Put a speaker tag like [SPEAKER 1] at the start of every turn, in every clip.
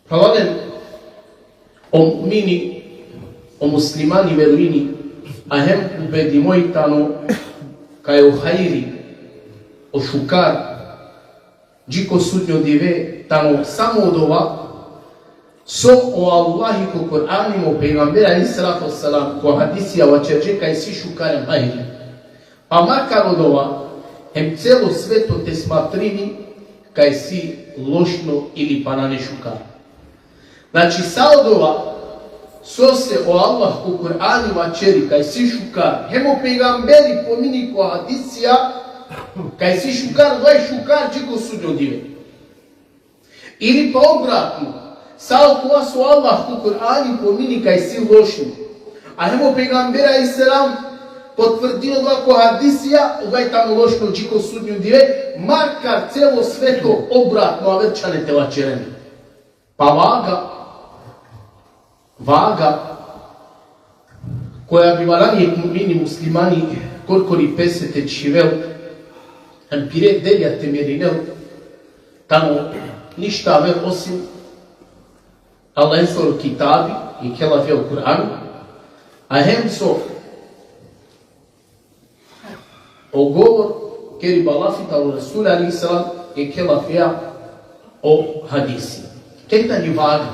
[SPEAKER 1] Халален о мини, о муслимани веруини, а хем убеди мојтано кај о хајри, о шукар, джико судњо диве, тамо само од ова, со о Аллахи ко Кор'ани мо пейгамбер алейхиссалату вассалам, ко хадисија во черџе кај си шукарем хајри. Па макар од ова, хем цело свето те сматрини кај си лошно или панане шукар. Значи, са од ова, со се о Аллах ко Кор'ани ва чери кај си шукар, хемо пейгамбери помини ко хадисија, кај си шукар, дој шукар джико судњо диве. Или па обратно, са од ова со Аллах ко Кор'ани помини кај си лошно, а хемо пейгамбер алейхиссалам потврдил ова ко хадисија, дој тамо лошно джико судњо диве, макар цело свето обратно, а верчане те ва черени. Па вага, која би вараније мумини муслимани коркори песете чивел, пире делја темеринел, тамо ништа вер осим Аллах со китаби и келафе о Кур'ан, а хем со о говор кери балафита о Расул алейхиссалам и келафеа о хадиси. Кета ни вага,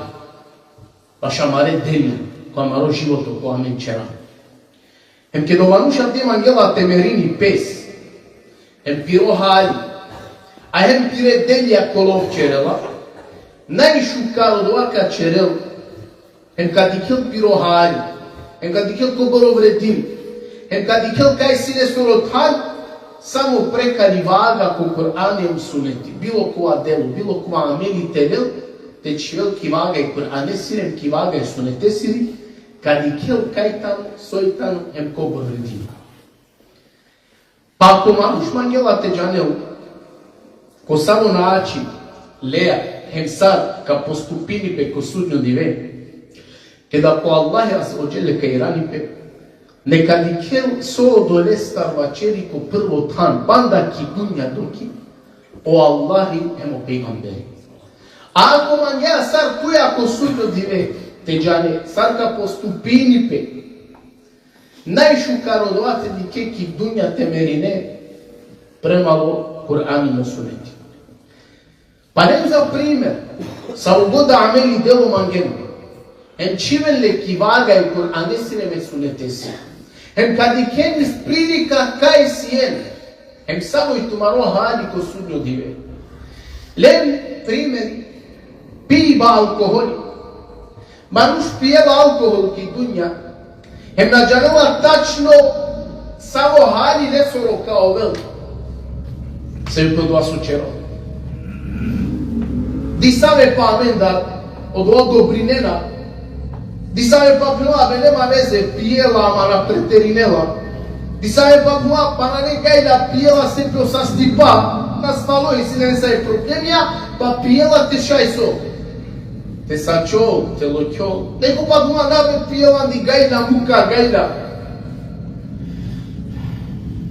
[SPEAKER 1] башамаре делја, која маро живото, која менчера. Хем ке до мануша деман гела темерини пес, хем пиро хали, а хем пире делја колов черела, најшукар од овака черел, хем кадикел пиро хали, хем кадикел коборо вредим, хем кадикел кај сине соротан, само прекари вага ко Кор'ан и сунети. Било која дело, било која амели телел, те чивел ки вага и Кор'ане сирем, ки вага и сунете сири, кадикел кајтан, сојтан, хем кобор вредим. Па ако мануш мангела те джанел, ко само начин, леја, хем сар, ка поступини пе ко судњо диве, кеда по Аллах аззаваџеле кај рани пе, нека дикел со долестар вачери ко прво тан, банда ки дуња доки, о Аллахи емо пейгамбери. А ако мангела сар која ко судњо диве, те джане, сар ка поступини пе, најшукар од овате дике ки дуња темерине, премало Кур'ан и сунети. Па нем за пример, само года амели дело мангено, хем чивен ле ки вага и Кур'ане сиреме сунете си, хем кади кенис прилика кај сиен, хем само и тумаро хали ко судњо диве. Лем примери, пиба алкохоли, мануш пиева алкохол ки дуња, хем наджанува тачно само хали не соро као вел, се ви подува сучеро. Ди саме па амендар, од ова добринена, ди саме па пила, бе нема везе, пиела, ама на претеринела, ди саме па пила, па на некај да пиела се пио са стипа, на свало и си не са и проблемија, па пиела те шајсо, те сачол, те лоќол, неко па пила наве пиела ди гајда, мука гајда,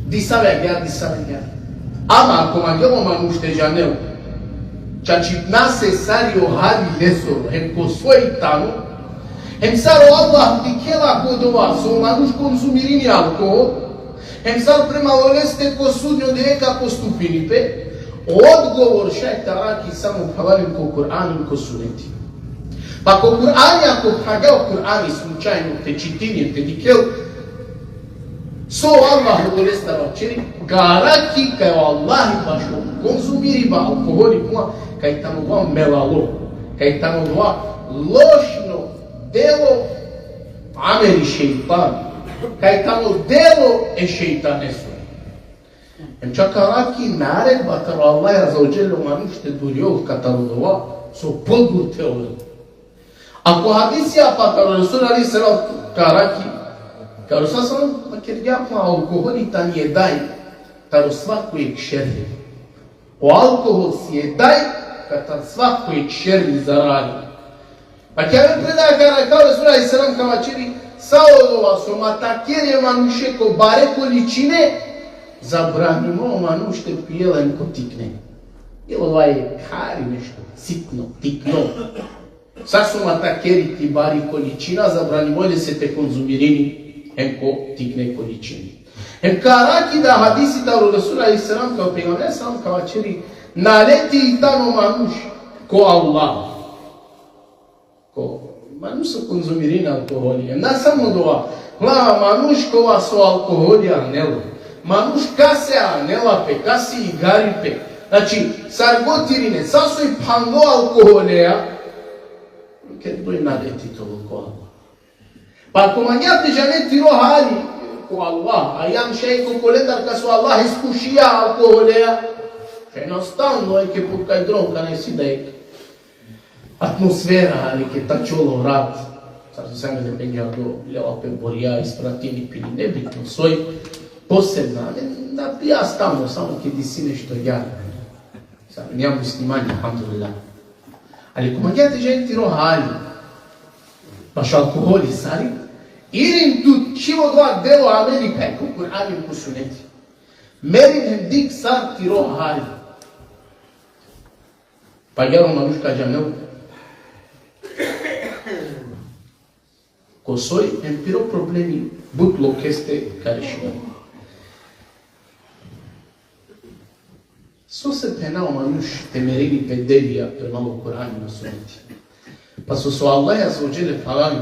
[SPEAKER 1] ди саме гјар. Ама ако мангело мануште жанел, чачи насе сарио хали лесоро, хем ко свој тану, хем саро Аллах дикела годова, со мануш консумирини алкохол, хем сар премало лесте ко судњо дирека поступини пе, одговор шајтараки само халалим ко Кур'ан и ко сунети. Па ко Кур'ан, ако хагел Кур'ан и случајно те читини, те дикел, со Аллах одолеста вачери, гараки кај Аллах башо консумири ба алкохоли куа, кај тамо два мелало, кај тамо два лошно дело амели шејтан, кај тамо дело е шејтанесо. Ем чакараки наредбата во Аллах аззаваџеле мануште дуриов каталодова со подгур теорија. Ако хадисија патаро Расул алейхиссалам караки, Каро сасалам, макерѓапма алкохоли та ни е дај, каро свакој шерли. O alkohol si je daj kada svakoj šerni zaradi. Pa kja me predaja kada kao Rasul alejhi selam kama čiri saodova so matakere manuše ko bare količine zabranimo manušte pijelen ko tikne. Ili ovaj kari nešto sitno, tikno. Sasuma takeri ti bari količina, zabranimo se te konzumirini, ko tikne količini. Karaki da hadisi ta od Rasula alejhi selam kao pejgamber sam kao čeri naleti tamo manuš ko Allah. Ko manuš su konzumirini alkoholije. Na samo doa. Glava manuš kova su alkoholija nelo. Manuš kase nelape, kasi igaripe. Znači, sargotirine, saso i pango alkoholeja. Kad doj naleti to ko Allah. Pa ako manjate žaneti rohali ko Allah, a jam šejko koledar ka su Allah iskušija alkoholeja, jednostavno je ke putkaj dronka ne si da je atmosfera, ali ke tačolo rad, sad se sami ne penja do ljevape borija, ispratini pili, nebitno, svoj posebna, da pija stavno, samo ke di si nešto jara. Sad, nijam muslimani, alhamdulillah. Ali ko manjate žaneti rohali, baš alkoholi sari, irin tu čivo dva delo Amerika je ko Kur'an i ko suneti. Merin hem dik sar ti rohali. Pa jaro manuška džamel. Ko soj hem piro problemi but lokeste karešina. So se penao manuš temerini pedelija premalo Kur'an i suneti. Pa su Allah azzađele falali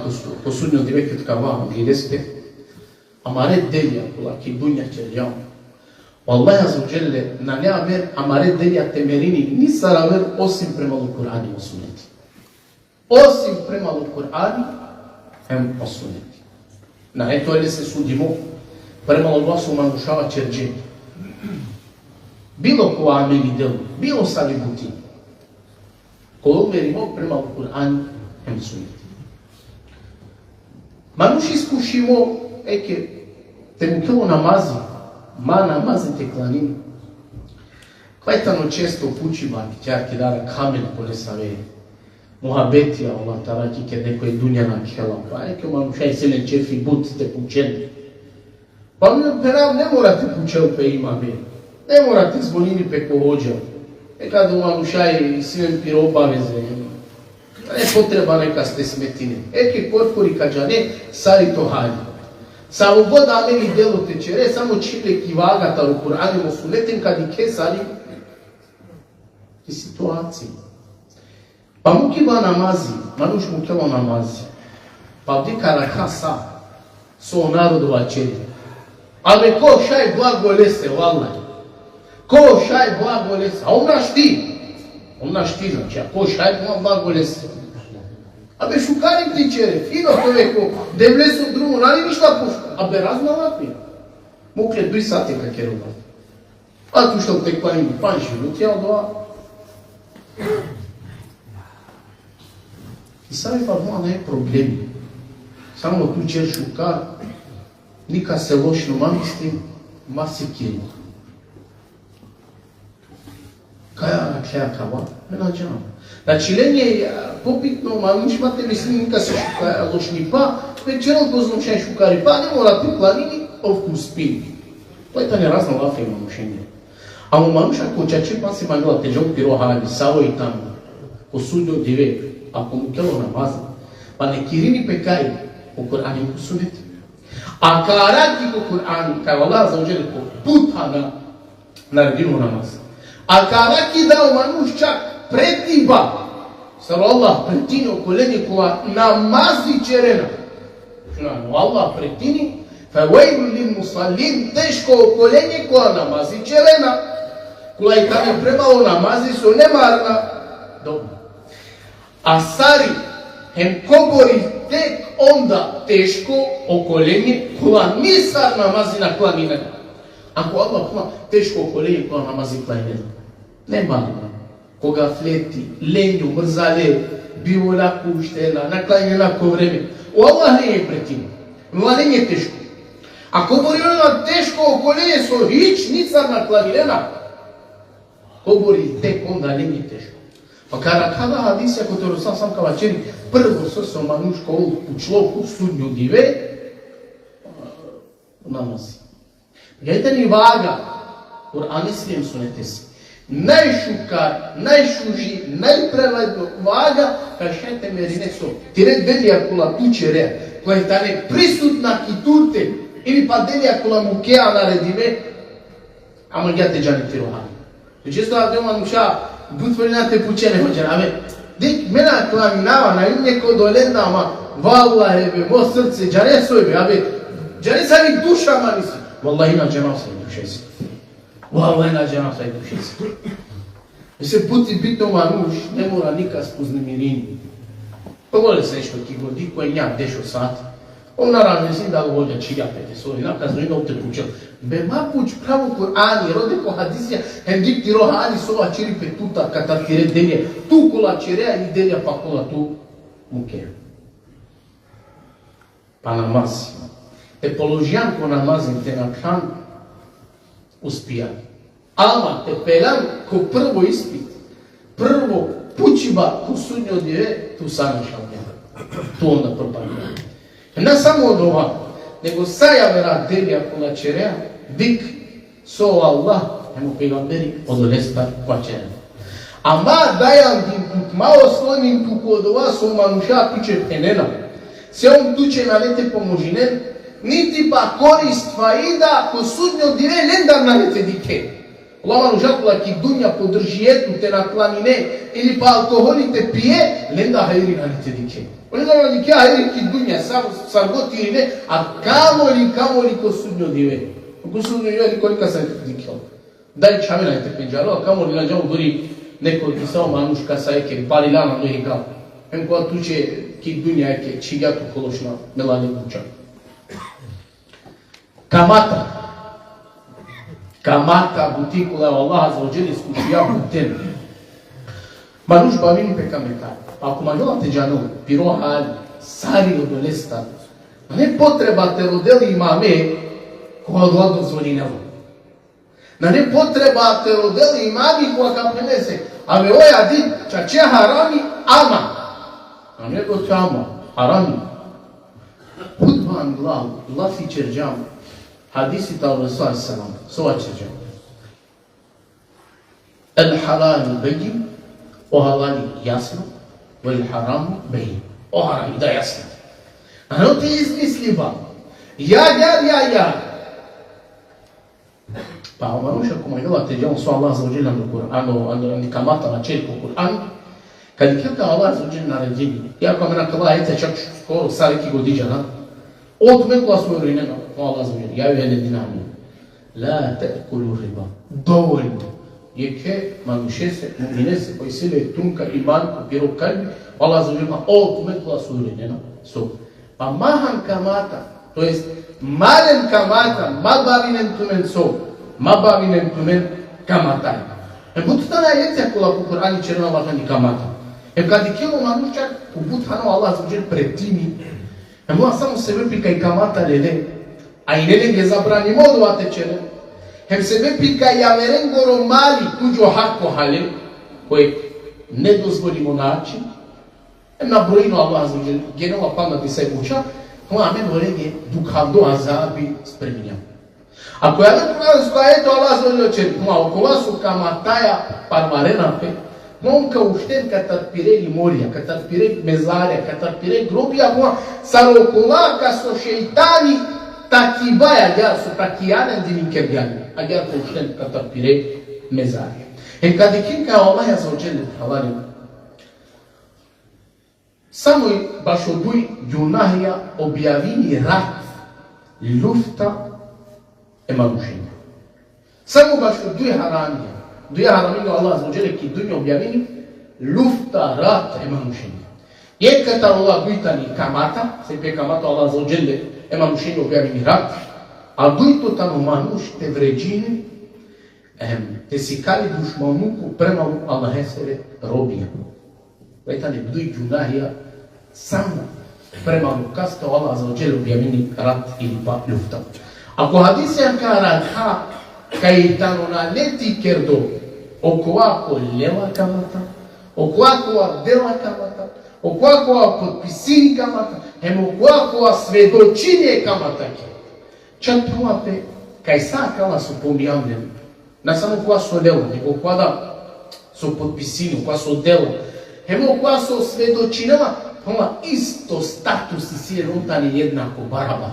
[SPEAKER 1] ko sudnjo diveket kava gileste, amare delja kula ki dunja čeljam. Allah azzađele na neamer amare delja temerini nisaraver osim premalo Kur'ani o suneti. Osim premalo Kur'ani hem o suneti. Na eto ele se sudimo, premalo glasu manušava čerđe. Bilo ko ameli delu, bilo sali buti. Ko umerimo prema Kur'an hem suneti. Manuš iskušimo, eke, te mu kelo namazi, ma namazi te klanini. Kajtano često pučiva, kćarki dara kamen kone save, muhabetija, Allah taraki, ke neko je dunjana kjela, pa eke manušaj se ne čefi but te pučeni. Pa ne morate pučel pe imame, ne morate zvonini pe kohođa. Kada manušaj svim piro obaveze, ne potreba neka ste smetine. Eke korpori kađane, sari to hali. Samo god ameli delo tečere, samo čipe kivagata u Kur'anima sunetim kad i ke sari i situaciji. Pa mu kiva namazi, manuš mu kelo namazi. Pa dika raka sa, so narodova čeri. Ali ko šaj blago lese, vallaj. Ko šaj blago lese, a onaš ti, znači, a ko šaj blago lese. Abe šukari tičere, fino čoveko, deble su drugo, nali ništa puška, abe razna lapija. Mukle 2 sati kak je roba. A tu što te klanimo, panši, lutjel 2. I sami pa moja ne problemi. Samo tu čer šukar, nika se lošno mamisli, masi kiru. Kaja na klea kava, ne nađam. Znači, lenje je popitno, ma niš mate mislim, nika se šuka lošni pa, večerom poznam šaj šukari, pa ne morate planini, ovku spini. To je tanje razna lafe ima mušenje. A mu manuša ko čače pa se manjela teđom piro hali, savo i tamo, ko sudio dive, ako mu kelo namazan, pa ne kirini pekaj, u Kur'ani ko suneti. A karaki ko Kur'ani, kaj Allah zaođeli ko puta naredinu namazan. A karaki dao manuš čak pretiba, staro Allah pretini okolenje koja namazi čerena. Allah pretini, fa vajlu lil musallin, teško okolenje koja namazi čerena. Koja i kad je premalo namazi su nemarna. Dobro. A sari, hem kobori tek onda teško okolenje koja nisar namazi na klanine. Ako Allah kuma teško okolenje koja namazi klanine. Nemarna. Koga fleti, lenju, mrzale, bivola kuštela, naklanjena ko vreme. U Allah ne je pretimo. Allah ne je teško. Ako bori ona teško okolenje so hić, nicar naklanjena. Ko bori tek onda ne je teško. Pa kada hadisija kod sam kavačeri, prvo srso manuško u čloku sudnju dive, namazi. Gledajte ni vaga, Kur'an islijem sunete si. најшукар, најшужи, најпревага, кашете меринесо. Тире делија кола тучере, која тане присутна китурте, или па делија кола мукеа наредиме, ама ја те джани тирохани. Често адема нуша, бутворината пучене хоđена, аме, дик мена кламинава, на им неко долена, ама, валлахе бе, мо срце, джане сој бе, абе, джане са ми душа, ма ниси. Валлахи на джанав са и душе си. Валлахи на джанав са и душе си. Се пути битно мануш, не мора ника спознемирини. Поволе се нешто ки годи, кој ња дешо сат. Он наравне си да го водја чијапете сој, наказно и те пучел. Бе ма пуч право Кур'ани, роде ко хадисија, хендик ти рохани сова чири петута, ката тире делија, ту кола чиреа и делија па кола ту муке. Па намаз. Те положијан ко намазин, те наклан, успија. Ама те пелан ко прво испит, прво пучиба ко судњо диве, ту са нашал njega. Ту онда пропадија. Не само од ова, него сајавера делија кола череа, дик со Аллах, емо пегамбери, одолеста која череа. Ама дајам дин тук, мало слоним тук од ова, со мануша пиче пенена. Се он туче на лете поможинен, нити па корист фаида, ко судњо диве, лендар на лете дике. Allah manusha kola ki dunja podrži jednu te naklanine ili pa alkoholite pije, lenda hajri na lite dike. Oni da dike hajri ki dunja sargoti ili ne, a kamoli ko sudnjo dive. Ko sudnjo dive kolika sam dike. Daj čamena te penđalo, a kamoli na džavu dori neko ti samo manuška sa eke pali lana no i kao. Em koja tuče ki dunja eke čigatu kološna melani kuća. Kamata butikula Allah azza wa jalla iskušija putem. Manuš bavini pe kametar. Ako manjola te džanu, piro hali, sari odolesta, ne potreba te rodeli imame koja Allah dozvoli nebo. Na ne potreba te rodeli imami koja kam prenese. Ave oja di, čače harami, ama. A ne do čama, harami. Hudvan glavu, lafi čerđamu. Hadisi ta Rasul sallam, sova čerđamu. El halalu bejim, o halali jasno, o el haramu bejim. O harami da jasno. A no ti izmisli ba. Ja. Pa manuša komajdala te džavu su Allah zaođela na Kur'anu, nikamata na čelku Kur'anu, kad je kjaka Allah zaođela na ređeni, iako mena kala ete čak skoro sariki godiđana, od mekla svoju rinena, Allah zaođela, ja ju je dinamiju. La te'kulu riba, dovoljno. Je ke manuše se, mu'mine se, koji sile tunka iman, piro kalbi, Allah zaođela, od mekla svoju rinena. Pa mahan kamata, to jest malen kamata, mabavinen tumen so, mabavinen tumen kamata. Butana jecija kola po Kur'ani čerena Allahani kamata. Kad je kjelo manučak, u butano Allah zaođer pretimi, moja samo sebe pika i kamata lede, a i nede ge zabrani modovate čere, sebe pika i averen goro mali tuđo hako hale, koje ne dozvolimo način, na brojino Allah zaođer, genova pamati se uča, amen vorege dukhando azabi spreminjam. Ako ja nekada skoja Allah zaođer, okolo su kamataja parmarenape, Monka ušten katar pireli morja, katar pireli mezarja, katar pireli grobija, sarokolaka so šeitani takibaja, ja su takijanen dininker jani, a ja ko ušten katar pireli mezarja. Kad je kinka Allah ja zaođele havalim, samo baš oduj junahija objavini rat, lufta emanušenja. Samo baš oduj haramija. Duja haraminu Allah zaođele ki dunja objavini, lufta, rat, emanušenja. Jekata Allah dujtani kamata, se pe kamata Allah zaođele emanušenja objavini rat, a dujto tamo manuš te vređini, te sikali dušmanuku prema Allahe sere robija. Vajtani duj džunahija samo prema lukasta Allah zaođele objavini rat ili pa lufta. Ako hadisija ka rat ha, kajitano na leti kerdo, okoako leva kamata, okoako dela kamata, okoako potpisini kamata, okoako svedočinje kamata. Čak prvape, kaj sa kala su pomijavljeni, Не само кога со дело, него кога да со подписини, кога со дело. Хемо кога со сведочинама, ама исто статус и си ронтани еднако барабар.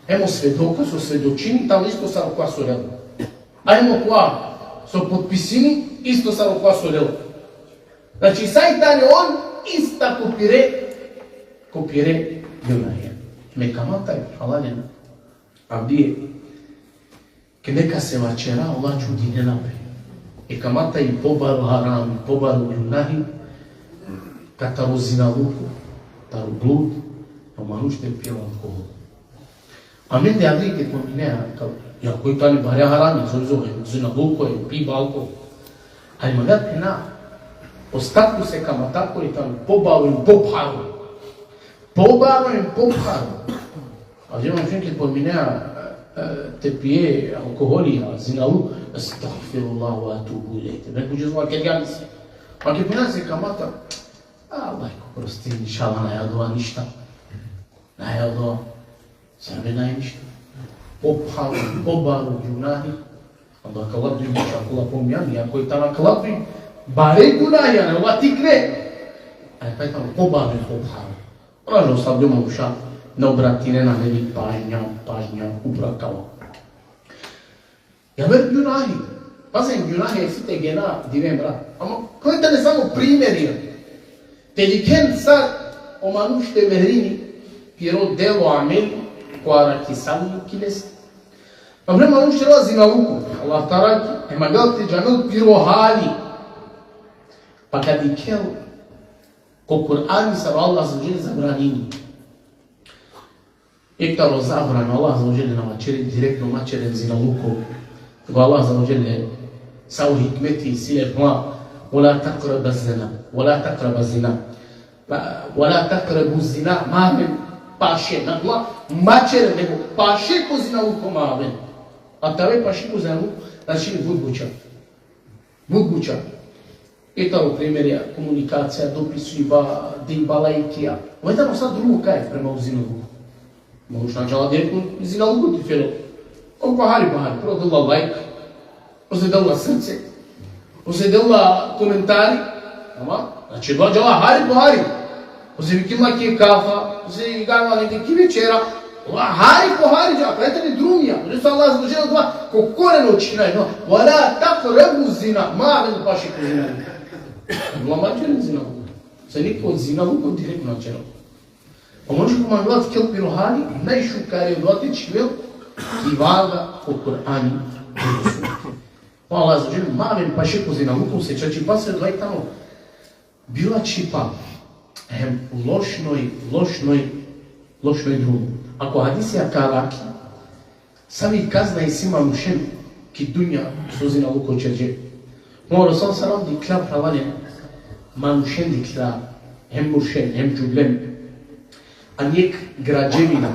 [SPEAKER 1] Хемо сведока со сведочини, тamo исто са кога со дело. А хемо кога со подписини, исто са кога со дело. Значи сајтани он иста копире јунахија. Ме камата е халалена. Абдие, ке нека се вачера, ола чуди не напе. И камата и побару харам, побару јунахи, катаро зиналуку, таро блуд, а мануште пиел алкохол. А мен де Абдие ке поминеа, ја кој тани барја харами, зозо е зиналуку, е пиба алкохол. Али магар пина, остатку се камата кој тани побару и попару. Побару и попару. А дјемам шен ке поминеа, те пие алкохоли, зиналу, астагфируллах ва атубу илейх. Неко джезва ке ганиси. А ке поминеа се камата, лајко прости, иншала најадува ништа. Најадува, себе нај ништа. Побару јунахи, анда калабду им шакула помјани, ако и тана калабду им, баре јунахи, а не ова тикне. А е пајтам побару и попару. Ражо сабдю мамуша, не обратине на мене пажња, убракава. Ја бе јунахи, пазен јунахи е сите гена дивен брат. Ама, кој да не само примерија? Те дикен сар, омануште мехрини, пиро дело амели, коара ки саму килес. Ама бре мануште ела зиналуку, Аллах тараки, емагал те джамел пиро хали. Па ка дикел, ко Кур'ани сар Аллах заджел забранини. Ектаро забрано, Аллах заджел намачерен, директно мачерен зиналуку. Го Аллах заджел сау хикмети и силе пла, ولا تقرب الزنا ولا تقرب الزنا ولا تقرب الزنا ما من паше на това мачер него паше ко зиналуку мавен. А таве паше ко зиналуку, значи вудбуча. Ето примерија комуникација, дописува, димбалајкија. Ова е са друго кај према зиналуку. Можеш начала директно зиналуку ти фело. Он пахари, прво дела лайк, после дела срце, после дела коментари, ама, значи доаѓала хари, после викила ке кафа, после играла неки вечера, хари по хари, ето ни друмија, защото Аллах задължил това, ко корено очина, но, вала тақрабу зина, мавен паше ко зиналуку. Била мачерен зиналуку. Се нико од зиналуку директно начерал. А може ко мангуат кел пирохани, најшукари од вате чивел, кивага по Кур'ани. Аллах задължил, мавен паше ко зиналуку, се чачи пасе двајтано. Била чипа, лошној друго. Ако хадиси акалаки, сами казна и сима мушен, ки дуња со зиналуку чеđe. Но Расул салам дикла правален, манушен дикла, хем мушен, хем джублем, а нијек граđевина.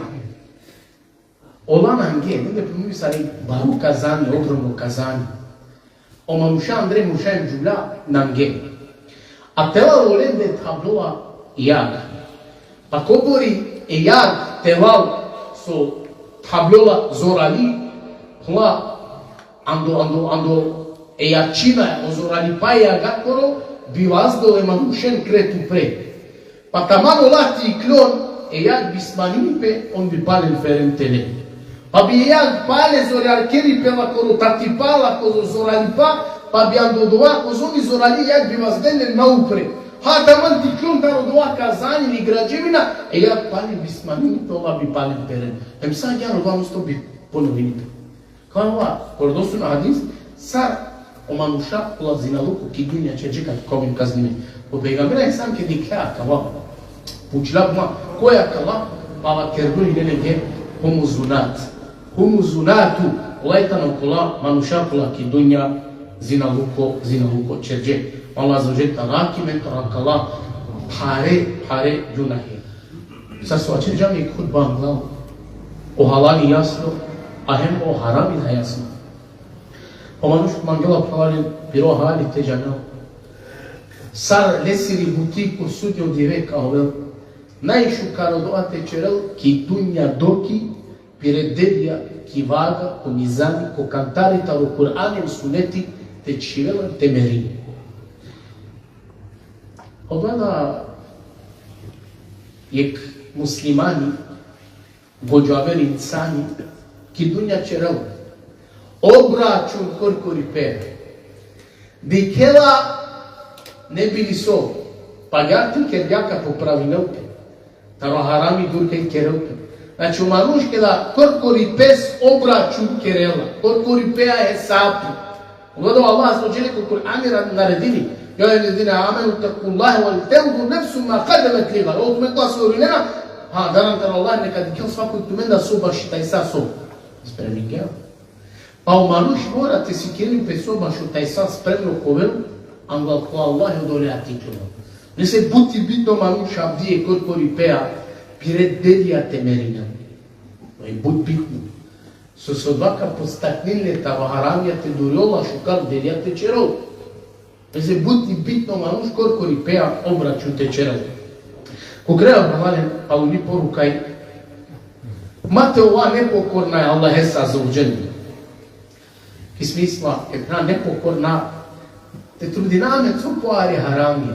[SPEAKER 1] Олан анге, не да помисли сари бару казани, огромно казани. О мануша Андре мушен джубла нанге. А тела олен де таблоа јаг. Па кобори е јаг телал со таблоа зорали, хла андо e jačina ozorali pa je agakoro bi vazdole manушен крету пре. Па тамано лати и клон e jak bismanini pe on bi palen ferentele. Па би jak pale zorali keri pe la koro tatipala ko zorali pa bi ando doa ko zoni zorali jak bi vazdele naupre. Ha taman ti klon taro doa kazani ni građevina e jak palen bismanini pe ova bi palen feren. Em sad ja no sto bi ponovini pe. Kao ova, kordosu na hadis, sar o manuša kula zinaluku ki dunja će džekat kovim kaznime. Od pejgambera je sam ke dikla kava. Pučila buma koja kava, pa va kerdu i nenege homuzunatu. Lajtano kula manuša kula ki dunja zinaluko će dže. Allah zaođeta rakime tarakala pare junahe. Sad su ače džami kod banglav. O halali jasno, a hem o harami da jasno. O manuš mangela pravalen piro hali te džanel. Sar lesiri butiku sudio direka ovel. Najšu karo doate čerel ki dunja doki pire debja ки вага, ко мизани, ко кантари, таро Кур'ан и сунети, те чивела, те мери. Огледа ек муслимани, годжавер инсани, ки дуња черел, обрачун коркори пер, дикела не били со, пагати керјака по правилелке, таро харами дурке керелке. Значи, манушке да коркори пес обрачун керела, коркори пеа е сапи. Огледа Аллах сложили ко Кур'ани наредили, يا الذين آمنوا اتقوا الله ولتنظر نفس ما قدمت لغد. Ovo me glasa urinena, garantan Allah neka dikel svako tumen da soba šta isa soba. Spremni gel. Pa o manuš morate si kjerim pe soba šta isa spremno kovelu, anga ko Allah je dole atiklo. Ne se buti bitno manuš abdije kod kori pea, piret delija temerina. No i bud bitno. So se odvaka postaknile ta vaharamija te duriola šukar delija te čerol. Se buti bitno manuš korkori pea obraću te čerel. Ko greva bravalen, ali ni porukaj, mate ova nepokorna je Allah esa za uđenju. Ki smisla, ekna nepokorna, te trudiname cupoare haramija.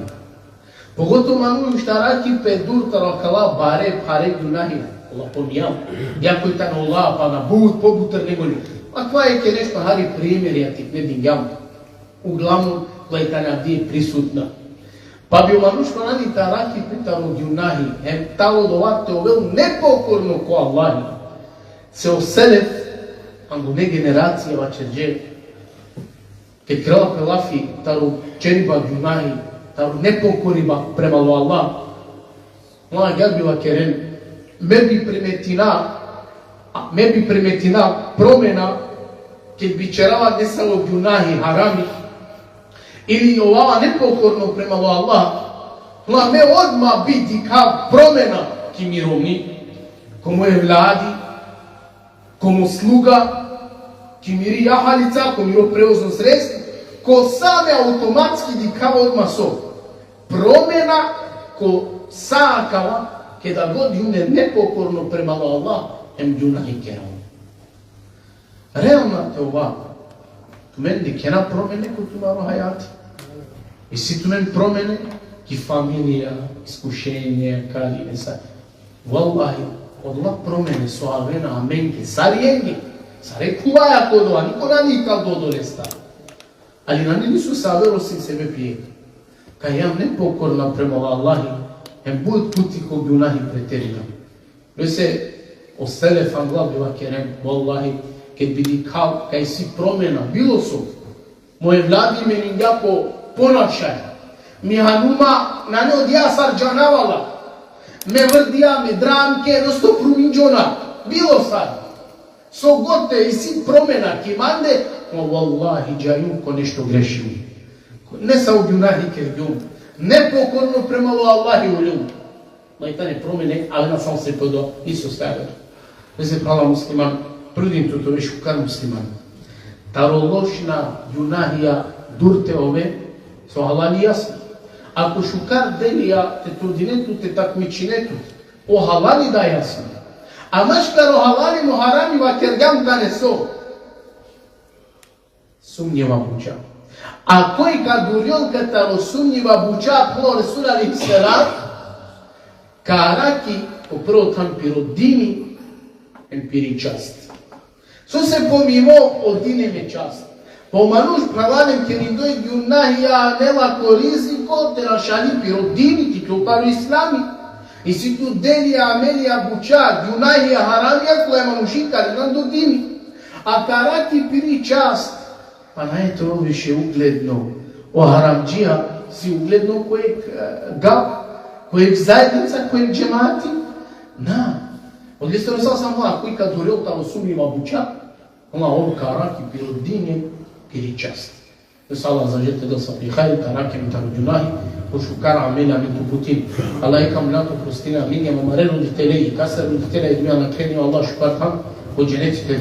[SPEAKER 1] Pogotovo manuš taraki pe dur tarakala bare pare gunahi. Allah pomijam. Jako je tan Allah pa na bud, pobutar negoli. A kva je ke nešto hari primjer, ja ti ne dinjam. Uglavnom, koja je abdije prisutna. Pa bi manuško nani taraki pitalo djunahi, hem talo dovate ovel nepokorno ko Allahi. Se oselef, ando ne generacija vačerđe, ke krela pelafi taro čeriba djunahi, taro nepokoriba prema lo Allah. Moja gadbiva keren, me bi primetina promjena, kad bi čerala nesalo djunahi harami, ili ova nepokorno prema Allah, me odmah biti kao promjena ki mirovni, komu je vladi, komu sluga, ki miri jahalica, ko miro prevozno sredstvo, ko same automatski di kao odmah so. Promjena ko sakava, kada god june nepokorno prema Allah, em juna i keram. Realna te ova, tu meni di kena promjene ko tu maro hajati. I si tu meni promjene ki familija, iskušenje, kali, ne sad. Wallahi, odla promjene su avena amenke, sarijengi, sare kuvaja kodova, niko na nikad dodole sta. Ali na nisu savero sin sebe pijeka. Kaj jam nepokorna prema Allahi, em bud puti ko gunahi preterina. Ve se ostele fangla biva kerem, wallahi, kad bidi kao, kaj si promjena, bilo su, moje vladi meni jako ponašaj, mi hanuma na ne odija sarđanavala, me vrdija, me dramke, nosto pruminđona, bilo sad. So gote i si promjena ki mande, no wallahi džajum ko nešto grešim. Ne sa ugunahi kergjum, nepokorno premalo Allahi uljum. Lajtane promjene, ali na sam se podo, nisu stavili. Ne se prala musliman, prudim to već kukar musliman. Tarološna junahija durte ove, so halali jasni. Ako šukar delija te trudinetu, te takmičinetu, o halali da jasni. A maškar o halali mu harami va kergam da ne so. Sumnjeva buča. A koji kad urion kataro sumnjiva buča, plo Resul alaihi salam, karaki, opravo tam pirodini, empiri čast. So se pomimo od dine me čast. Po manuš pravalem ke ni doj junahija nela koriziko, te rašali pirodini, ti klopari islami. I si tu delija, amelija, buča, junahija, haramija, koja manušika, ali nam do dini. A karaki piri čast. Pa je to više ugledno. O haramđija si ugledno kojeg gab, kojeg zajednica, kojeg džemati. Na. Od liste Resul sam hvala, koji kad urio tamo sumnjiva buča, ona on karaki bilo dinje, ili čast. Resul Allah zažete da sa prihajli, karaki mi tamo džunahi, košu kara amelja mi tu putin. Allah je kam nato prostina linija, mamare roditelji, kasar roditelja i dvija na krenio Allah šukar tam, od dženeci te